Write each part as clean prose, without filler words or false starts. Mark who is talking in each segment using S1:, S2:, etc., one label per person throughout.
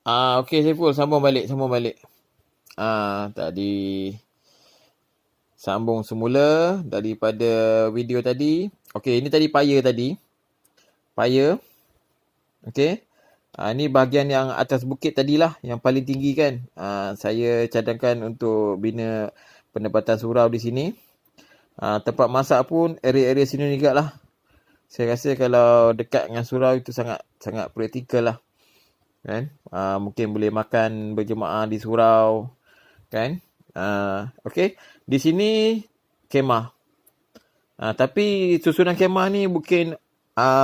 S1: Okey Saiful, sambung balik. Tadi sambung semula daripada video tadi. Okey, ini tadi paya tadi. Paya. Okey. Ni bahagian yang atas bukit tadilah, yang paling tinggi kan. Saya cadangkan untuk bina penempatan surau di sini. Tempat masak pun area-area sini juga lah. Saya rasa kalau dekat dengan surau itu sangat praktikal lah. Kan? Mungkin boleh makan berjemaah di surau. Kan? Okey. Di sini kemah. Tapi susunan kemah ni mungkin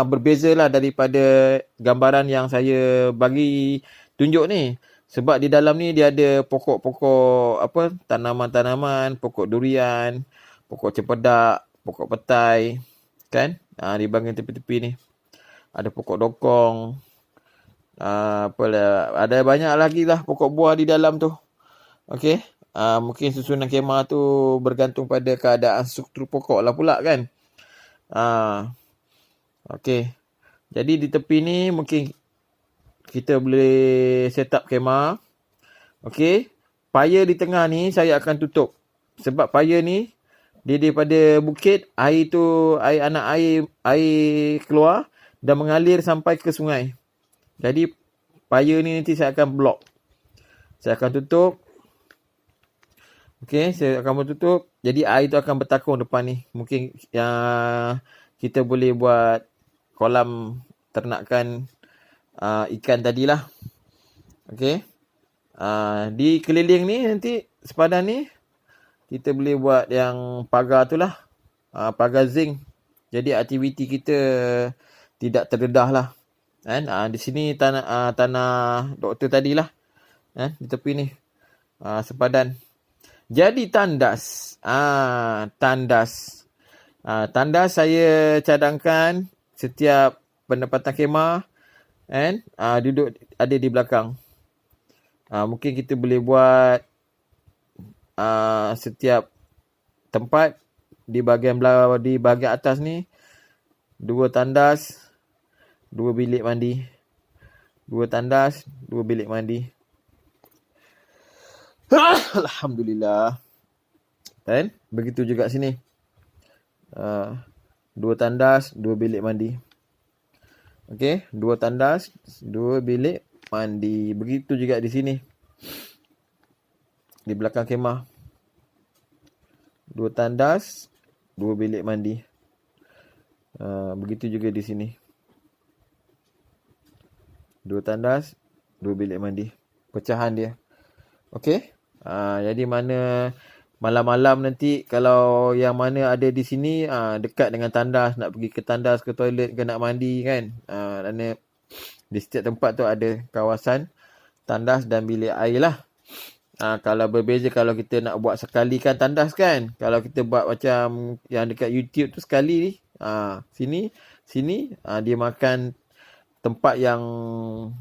S1: berbeza lah daripada gambaran yang saya bagi tunjuk ni. Sebab di dalam ni dia ada pokok-pokok tanaman-tanaman, pokok durian, pokok cempedak, pokok petai, kan? Di bahagian tepi-tepi ni ada pokok dokong. Ada banyak lagi lah pokok buah di dalam tu. Okey. Mungkin susunan kemah tu bergantung pada keadaan struktur pokok lah pula kan. Okey. Jadi di tepi ni mungkin kita boleh set up kemah. Okey. Paya di tengah ni saya akan tutup. Sebab paya ni dia daripada bukit, air keluar dan mengalir sampai ke sungai. Jadi paya ni nanti saya akan block. Saya akan tutup. Okey, saya akan tutup. Jadi air tu akan bertakung depan ni. Mungkin kita boleh buat kolam ternakan ikan tadilah. Okey. Di keliling ni nanti sepadan ni kita boleh buat yang pagar tu lah. Pagar zinc. Jadi aktiviti kita tidak terdedah lah. Kan? Di sini tanah doktor tadilah. Di tepi ni. Sepadan. Jadi tandas. Tandas saya cadangkan setiap penempatan kemah duduk ada di belakang. Mungkin kita boleh buat setiap tempat di bahagian atas ni 2 tandas, 2 bilik mandi. 2 tandas, 2 bilik mandi. Alhamdulillah. Kan? Begitu juga sini. 2 tandas, 2 bilik mandi. Okey, 2 tandas, 2 bilik mandi. Begitu juga di sini. Di belakang kemah. 2 tandas, 2 bilik mandi. Begitu juga di sini. 2 tandas, 2 bilik mandi. Pecahan dia. Okey. Jadi mana malam-malam nanti kalau yang mana ada di sini dekat dengan tandas, nak pergi ke tandas, ke toilet ke nak mandi kan. Kerana di setiap tempat tu ada kawasan tandas dan bilik air lah. Kalau berbeza kalau kita nak buat sekali kan tandas kan. Kalau kita buat macam yang dekat YouTube tu sekali ni. Sini dia makan tempat yang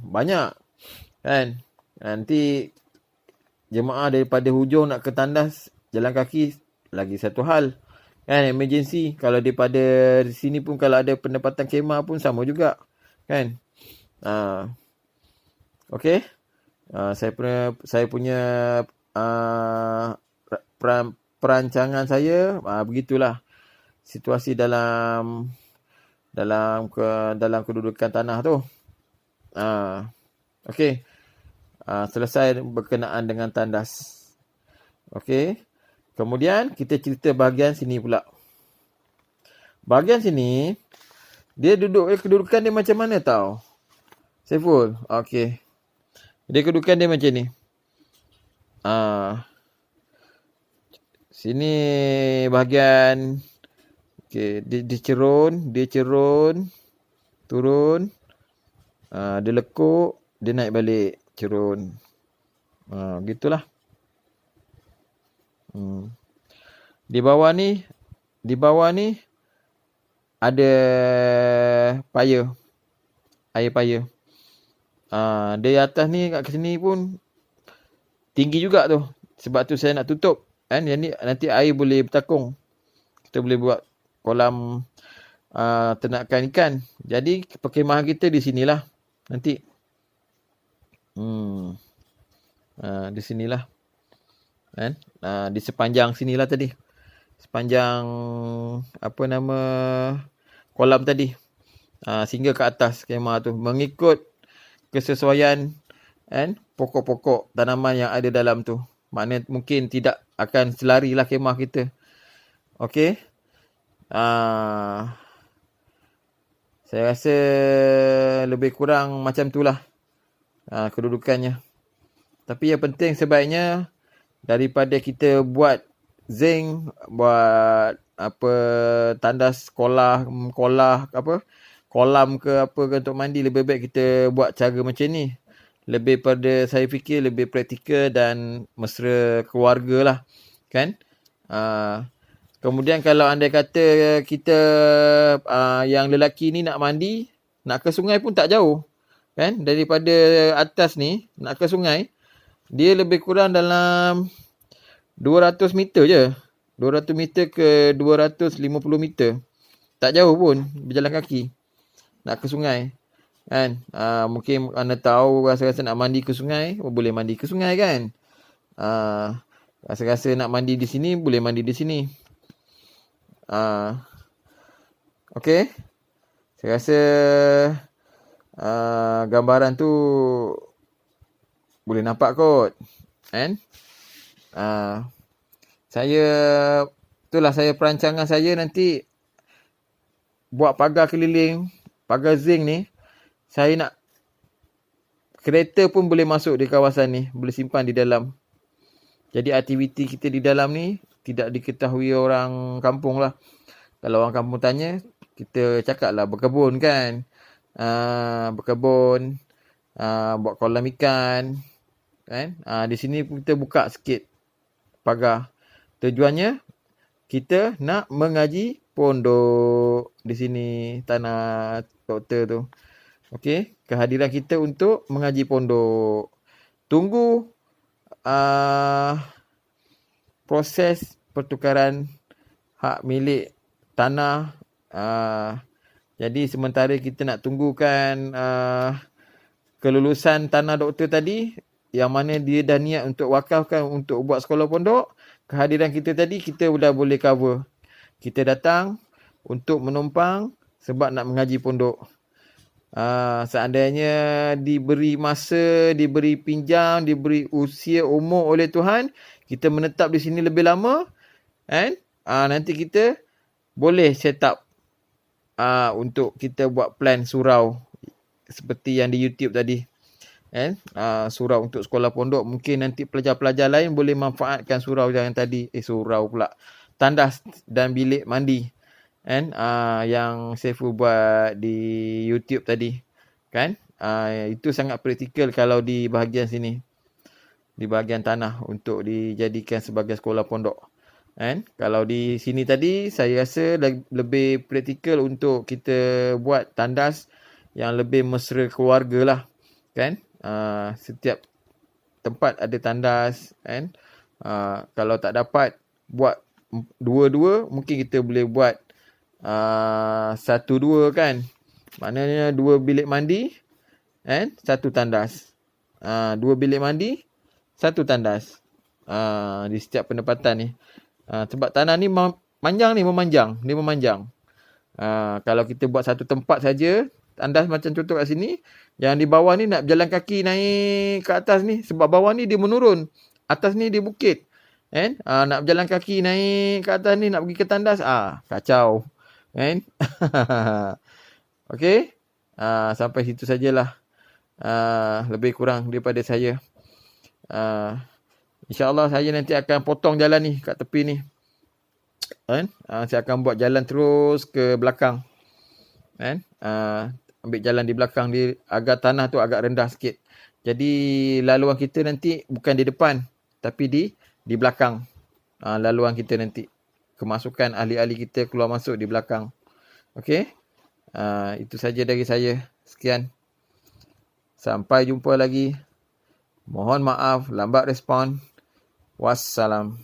S1: banyak kan. Nanti jemaah daripada hujung nak ke tandas jalan kaki lagi satu hal kan, emergency. Kalau daripada sini pun kalau ada penempatan kemah pun sama juga kan. Okey. Saya punya perancangan saya begitulah situasi dalam kedudukan tanah tu. Okey. Selesai berkenaan dengan tandas. Okey. Kemudian kita cerita bahagian sini pula. Bahagian sini dia kedudukan dia macam mana tau? Saiful. Okey. Dia kedudukan dia macam ni. Sini bahagian okey, dia cerun, turun. Dia lekuk, dia naik balik, cerun. Gitulah. Di bawah ni ada paya. Air paya. Di atas ni kat sini pun tinggi juga tu. Sebab tu saya nak tutup kan. Yang ni nanti air boleh bertakung. Kita boleh buat kolam ternakan ikan. Jadi perkemahan kita di sinilah nanti. Di sinilah. Kan? Di sepanjang sinilah tadi. Sepanjang apa nama kolam tadi. Sehingga ke atas kemah tu. Mengikut kesesuaian kan, pokok-pokok tanaman yang ada dalam tu. Maknanya mungkin tidak akan selarilah kemah kita. Okey. Saya rasa lebih kurang macam itulah kedudukannya. Tapi yang penting sebaiknya daripada kita buat zinc, buat apa tandas kolam ke apa ke untuk mandi, lebih baik kita buat cara macam ni. Lebih pada saya fikir lebih praktikal dan mesra keluarga lah. Kan? Kemudian kalau anda kata kita yang lelaki ni nak mandi, nak ke sungai pun tak jauh. Kan? Daripada atas ni nak ke sungai, dia lebih kurang dalam 200 meter je. 200 meter ke 250 meter. Tak jauh pun berjalan kaki nak ke sungai. Kan? Mungkin anda tahu rasa-rasa nak mandi ke sungai, boleh mandi ke sungai kan? Rasa-rasa nak mandi di sini, boleh mandi di sini. Okey. Saya rasa gambaran tu boleh nampak kot. Kan? Saya perancangan saya nanti buat pagar keliling, pagar zinc ni. Saya nak kereta pun boleh masuk di kawasan ni, boleh simpan di dalam. Jadi aktiviti kita di dalam ni tidak diketahui orang kampung lah. Kalau orang kampung tanya, kita cakap lah berkebun kan. Berkebun, buat kolam ikan. Kan? Di sini kita buka sikit pagar. Tujuannya kita nak mengaji pondok di sini, tanah doktor tu. Okey, kehadiran kita untuk mengaji pondok. Tunggu proses pertukaran hak milik tanah. Jadi sementara kita nak tunggukan kelulusan tanah doktor tadi, yang mana dia dah niat untuk wakafkan untuk buat sekolah pondok, kehadiran kita tadi kita dah boleh cover. Kita datang untuk menumpang sebab nak mengaji pondok. Seandainya diberi masa, diberi pinjam, diberi usia umur oleh Tuhan, kita menetap di sini lebih lama, kan? Nanti kita boleh set up untuk kita buat plan surau seperti yang di YouTube tadi. Kan? Surau untuk sekolah pondok, mungkin nanti pelajar-pelajar lain boleh manfaatkan surau yang tadi. Surau pula. Tandas dan bilik mandi. Kan? Yang Saiful buat di YouTube tadi. Kan? Itu sangat praktikal kalau di bahagian sini. Di bahagian tanah untuk dijadikan sebagai sekolah pondok. Kan? Kalau di sini tadi, saya rasa lebih praktikal untuk kita buat tandas yang lebih mesra keluarga lah. Kan? Setiap tempat ada tandas. Kan? Kalau tak dapat buat dua-dua, mungkin kita boleh buat satu-dua kan. Maknanya 2 bilik mandi and 1 tandas. 2 bilik mandi, 1 tandas. Di setiap penempatan ni. Sebab tanah ni memanjang. Kalau kita buat satu tempat saja, tandas macam contoh kat sini, yang di bawah ni nak berjalan kaki naik ke atas ni, sebab bawah ni dia menurun, atas ni dia bukit. Kan? Nak berjalan kaki naik ke atas ni, nak pergi ke tandas, kacau. Kan? Okey. Sampai situ sajalah. Lebih kurang daripada saya. InsyaAllah saya nanti akan potong jalan ni kat tepi ni. Kan? Saya akan buat jalan terus ke belakang. Kan? Ambil jalan di belakang dia agar tanah tu agak rendah sikit. Jadi laluan kita nanti bukan di depan, tapi di belakang. Laluan kita nanti. Kemasukan ahli-ahli kita keluar masuk di belakang. Okey. Itu saja dari saya. Sekian. Sampai jumpa lagi. Mohon maaf lambat respon. Wassalam.